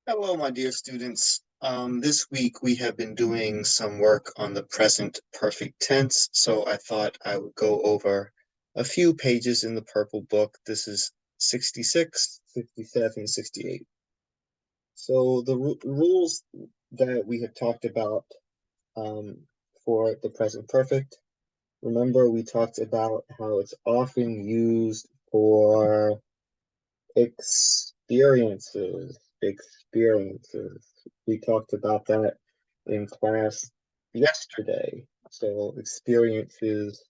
Hello, my dear students. This week we have been doing some work on the present perfect tense, so I thought I would go over a few pages in the purple book. This is 66, 67, 68. So the rules that we have talked about for the present perfect, remember we talked about how it's often used for experiences. We talked about that in class yesterday. So experiences,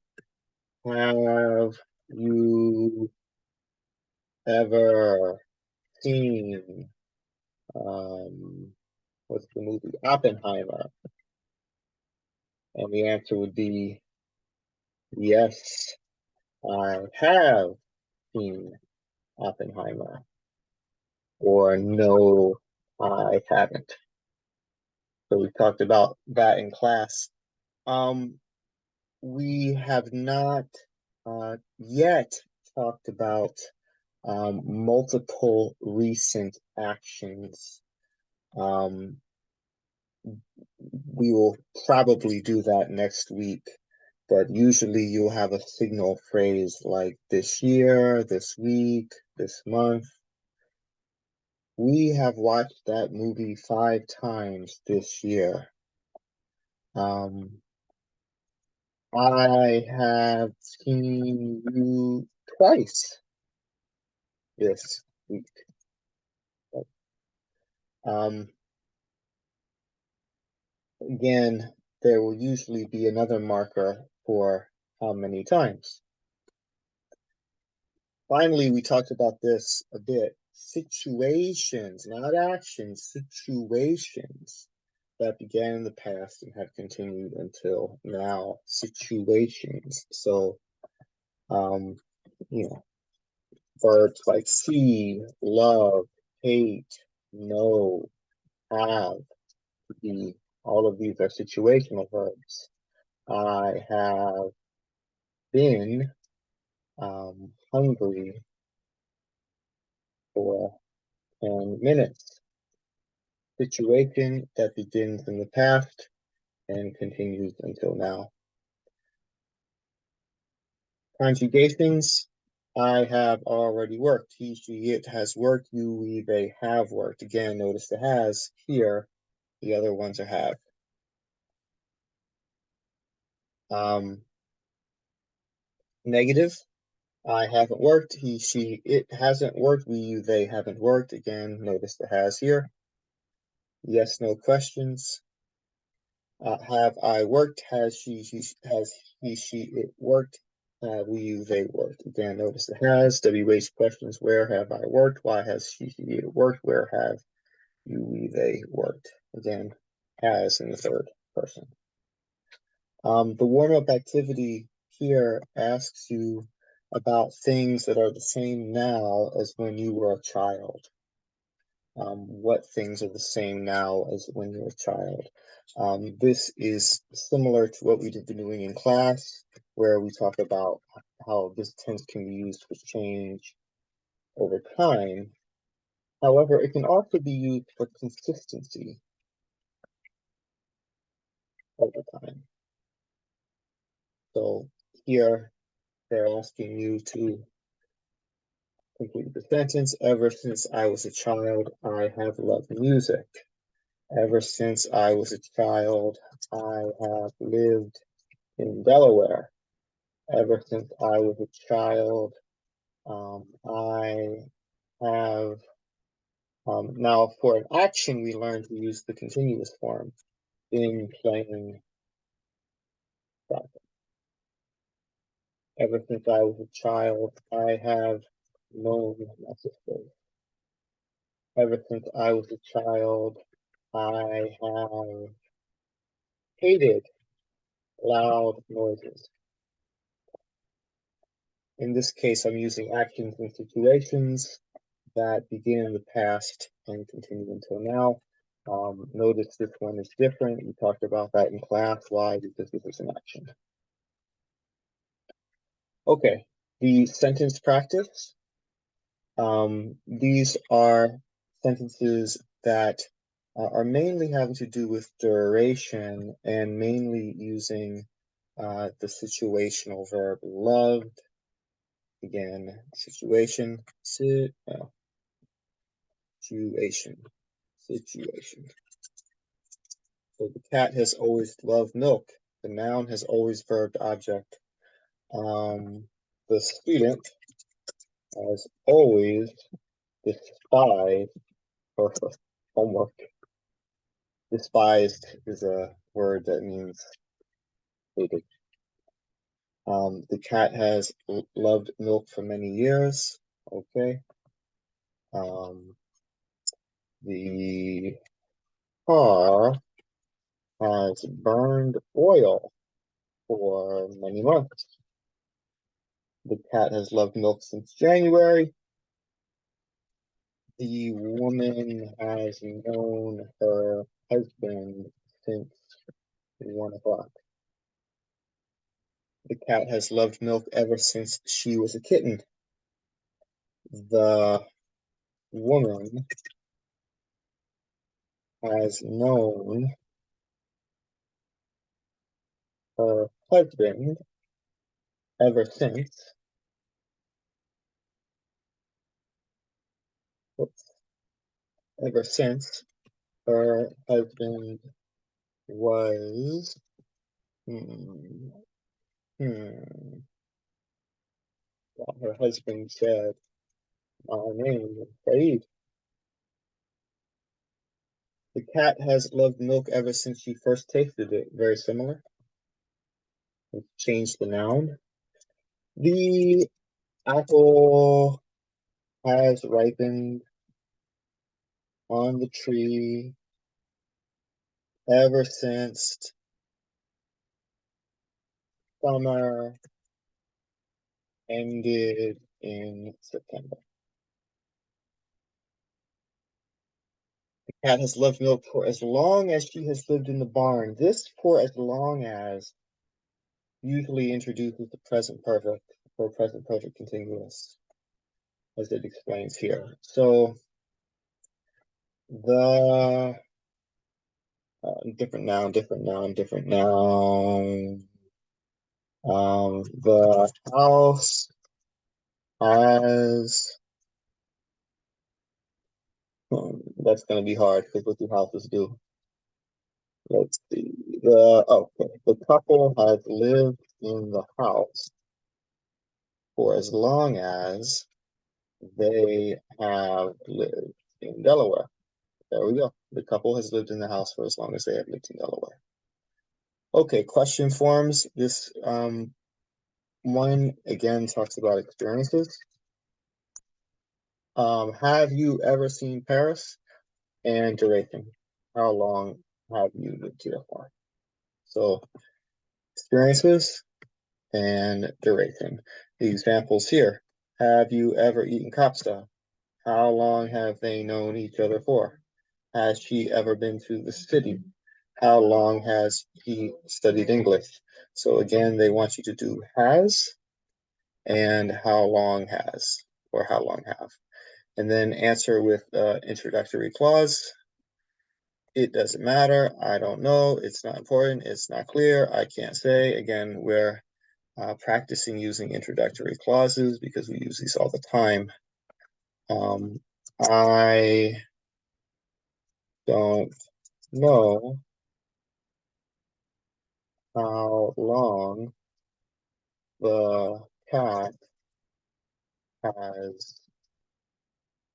have you ever seen, um, what's the movie? Oppenheimer. And the answer would be yes, I have seen Oppenheimer. Or no, I haven't. So we talked about that in class. Um, we have not yet talked about multiple recent actions. Um, we will probably do that next week, but usually you'll have a signal phrase like this year, this week, this month. We have watched that movie 5 times this year. Um, I have seen you twice this week. Um, Again, there will usually be another marker for how many times. Finally, we talked about this a bit. Situations, not actions, situations that began in the past and have continued until now. Situations. So, um, you know, verbs like see, love, hate, know, have, be. All of these are situational verbs. I have been hungry for 10 minutes. Situation that begins in the past and continues until now. Conjugations, I have already worked. He, she, it has worked. You, we, they have worked. Again, notice the has here. The other ones are have. Negative, I haven't worked. He, she, it hasn't worked. We, you, they haven't worked. Again, notice the has here. Yes, no questions. Have I worked? Has has he, she, it worked? Have we, you, they worked? Again, notice the has. WH questions, where have I worked? Why has she, it worked? Where have you, we, they worked? Again, has in the third person. The warm-up activity here asks you about things that are the same now as when you were a child. What things are the same now as when you were a child. This is similar to what we've been doing in class, where we talk about how this tense can be used for change over time. However, it can also be used for consistency over time. So here, they're asking you to complete the sentence. Ever since I was a child, I have loved music. Ever since I was a child, I have lived in Delaware. Ever since I was a child, I have, now for an action, we learn to use the continuous form in playing soccer. Ever since I was a child, I have known my sisters. Ever since I was a child, I have hated loud noises. In this case, I'm using actions and situations that begin in the past and continue until now. Notice this one is different. We talked about that in class. Why? Because this is an action. Okay, the sentence practice. These are sentences that are mainly having to do with duration and mainly using the situational verb loved. Again, situation, situation. So the cat has always loved milk. The noun has always verbed object. The student has always despised her homework. Despised is a word that means hated. The cat has loved milk for many years. Okay. The car has burned oil for many months. The cat has loved milk since January. The woman has known her husband since 1 o'clock. The cat has loved milk ever since she was a kitten. The woman has known her husband ever since her husband was her husband said, "My name is Saeed." The cat has loved milk ever since she first tasted it. Very similar. Let's change the noun. The apple has ripened on the tree ever since summer ended in September. The cat has loved milk for as long as she has lived in the barn. This "for as long as" usually introduces the present perfect or present perfect continuous, as it explains here. So the different noun. The house has, that's going to be hard because what do houses do? Let's see. The couple has lived in the house for as long as they have lived in Delaware. There we go. The couple has lived in the house for as long as they have lived in Delaware. Okay, question forms. This one again talks about experiences. Have you ever seen Paris? And duration. How long have you lived here for? So experiences and duration. The examples here. Have you ever eaten kapsta? How long have they known each other for? Has she ever been to the city? How long has he studied English? So again, they want you to do has and how long has, or how long have. And then answer with introductory clause. It doesn't matter. I don't know. It's not important. It's not clear. I can't say. Again, we're practicing using introductory clauses because we use these all the time. I don't know how long the cat has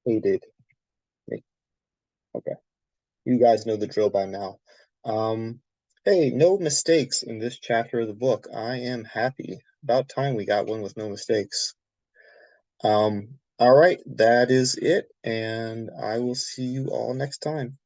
hated me. Okay. You guys know the drill by now. Hey, no mistakes in this chapter of the book. I am happy. About time we got one with no mistakes. All right, that is it, and I will see you all next time.